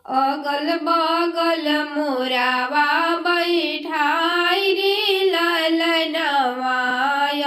अगल बगल मोरावा बैठाई रे ललनवा।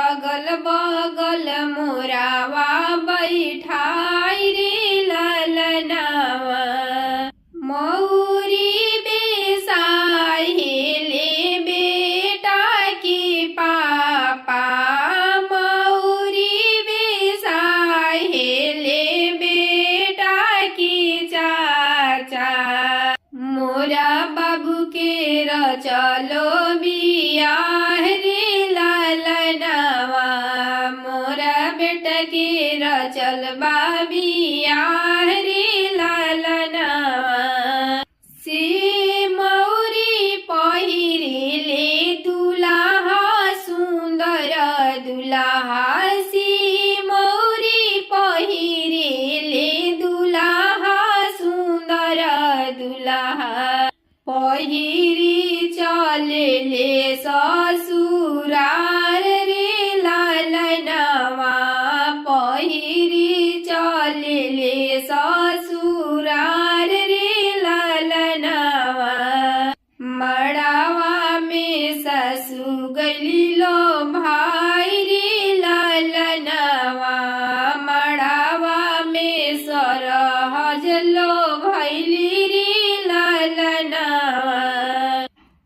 अगल बगल मोरावा बैठाई रे ललनवा। मौरी बेसाहिले बेटा की पापा। मौरी बेसाहिले बेटा की चाचा। मोरा बाबू के रचलो बियाह रे ललनवा। मोरा बेटा के रचल बा बियाह रे ललनवा। से मौरी पहिरेले दुलाहा सुन्दर दुलाहा। से मौरी पहिरेले दुलाहा सुन्दर दुलाहा। पहिरी चलेले ससुरार रे ललनवा। पहिरी चलेले ससुरार रे ललनवा। मड़ावा में ससु गलिलो भाई रे ललनवा। मड़ावा में सरहजलो भैली रे ललनवा।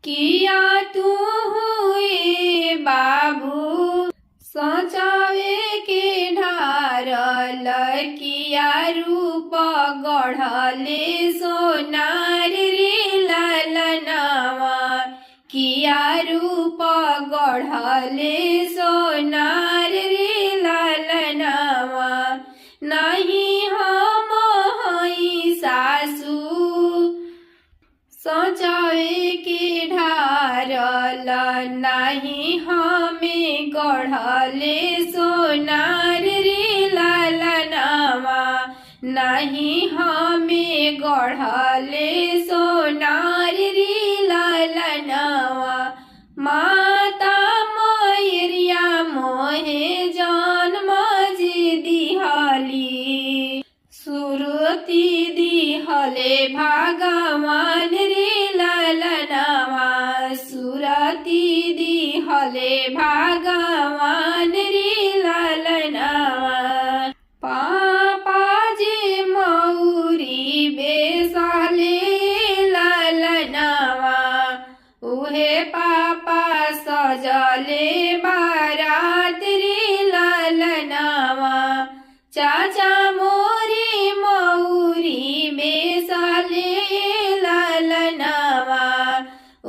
किया तू हुए बाबू सोचावे के ढारल। किया रूप गढ़ले सोनार रे ललनवा। किया रूप गढ़ले सोनार रे ललनवा। नहीं हम हई सासू सोचावे के ढारल। नहीं हमें गढ़ले सोनार रे ललनवा। नहीं हमें गढ़ले सोनार रे ललनवा। माता मैरिया मोहे जन्म जी दिहली। सुरती दिहले भगवान रे ललनवा। सुरती दिहले भगवान रे ललनवा। पापा जे मौरी बेसाले ललनवा। उहे पापा सजले बारात रे ललनवा। चाचा मोरी मौरी बेसाले ललनवा।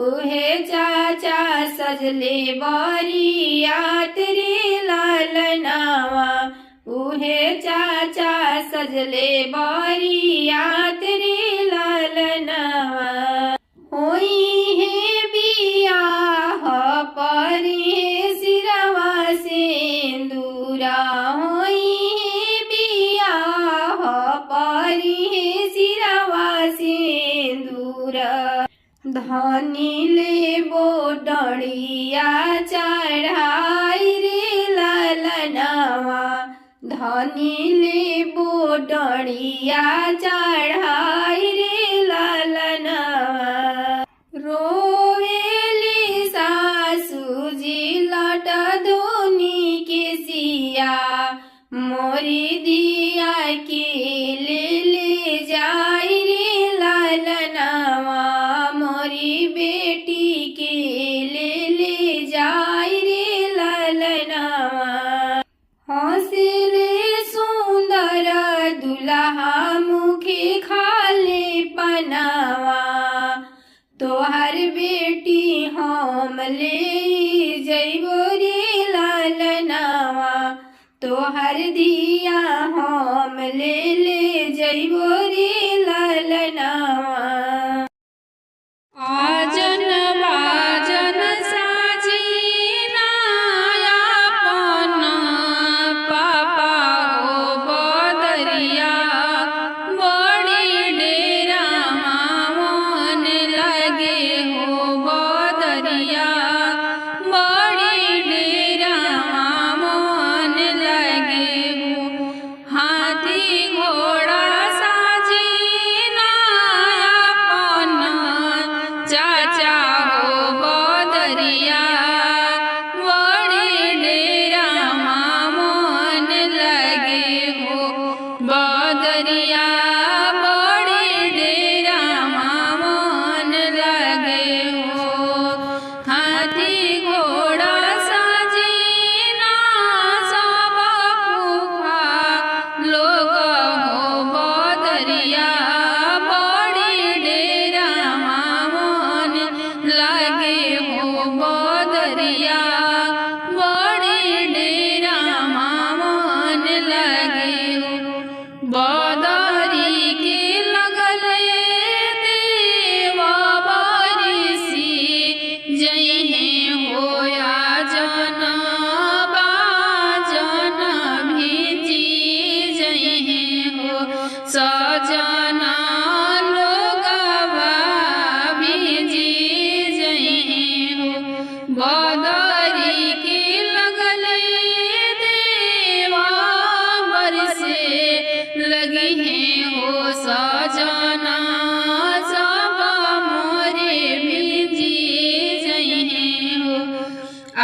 उहे चाचा सजले बरियात रे ललनवा। उहे चाचा सजले बरियात रे ललनवा। होई है बियाह परी है सिरवा सिंदूरा। होई है बियाह परी है सिरवा सिंदूरा। धनी लेबो डढ़िया चढ़ाई रे ललनवा। धनी लेबो डढ़िया चढ़ाई रे ललनवा। रोवेली सासू जी लट धोनी के सिया। मोरी दिया के ले जाई रे ललनवा। मोरी बेटी के ले जाई रे ललनवा। हंसले सुंदर दुल्हा मुखे खाले पनावा। तोहर बेटी हम ले जइबो रे ललनवा। तोहर दिया हम ले जइबो रे ललनवा। आजन बाजन साजी नायापन पापा हो बदरिया। बड़ी डेरा मन लगे हो बदरिया। बड़ी डेरा मन लगे हो। हाथी घोड़ा सा बदरिया बड़ी डेरा मन लगे हो हाथी घोड़ा सजीना सब फूफा लोग हो बदरिया बड़ी डेरा मन लगे हो बदरिया बड़ी डेरा मन लगे हो बदरी के लगले देवा बारिशी जइहे होया जन बाजन भिजी जइहे हो सजना लोगवा भिजी जइहे हो बदरी के लगले देवा बरसे लगी है हो सजना सब मोरे भिजी जइहे हो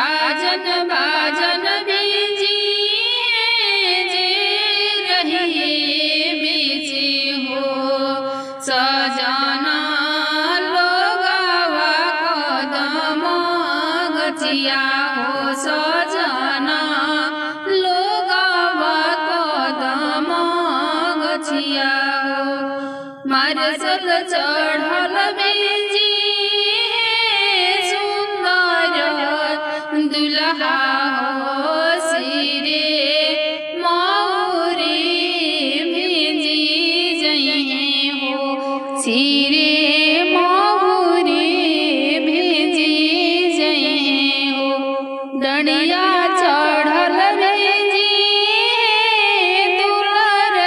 आजन बाजन भिजी जे रहिए बेचे हो सजना लोगवा कदम गचिया हो सजना लोगवा कदम गचिया हो मारसल चढ़ल बेजी सुंदर दुल्हा हो सिरे मौरी भेजी जइहे हो सिरे मौरी भेजी जइहे हो डंडिया चढ़ल बेजी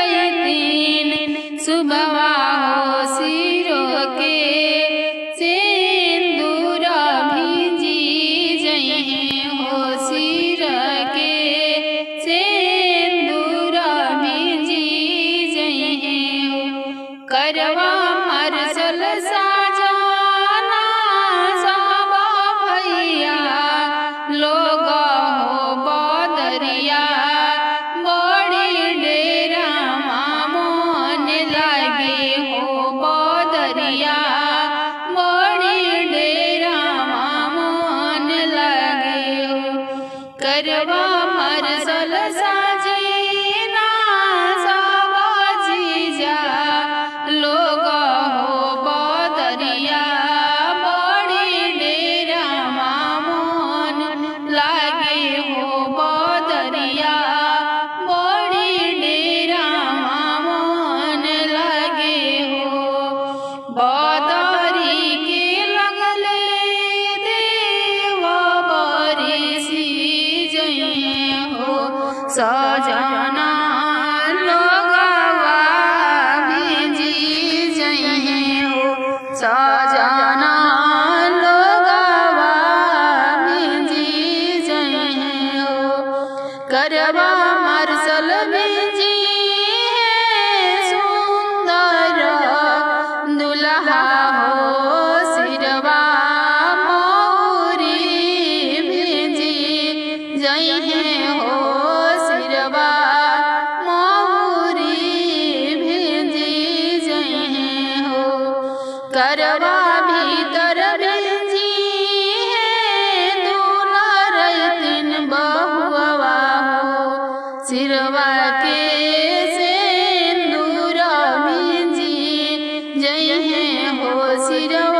दुलरैतीन सुबवा हो सिरो के सिंदूर भिजी जइहे हो सिर के सिंदूर भिजी जइहे हो करवा मरसल साजना सब भैया लोग हो बदरिया बड़ी डेरा मन लगे हो बदरिया बड़ी डेरा मन लगे हो करवा मरसल साजना सब जीजा लोग हो बदरिया बड़ी डेरा मन लगे हो बदरिया बड़ी डेरा मन लगे हो बदरी के लगले देवा बरिशी जइहे हो सजना लोगवा भिजी जइहे हो सजना लोगवा भिजी जइहे हो करवा मरसल भिजी सुंदर दुल्हा हो सिरवा मौरी भिजी जइहे हो सिरवा मौरी भिजी जइहे हो करवा भीतर भिजी दुलरैतीन बहुआ हो सिरवा के सिंदूर भिजी जइहे हो सिरवा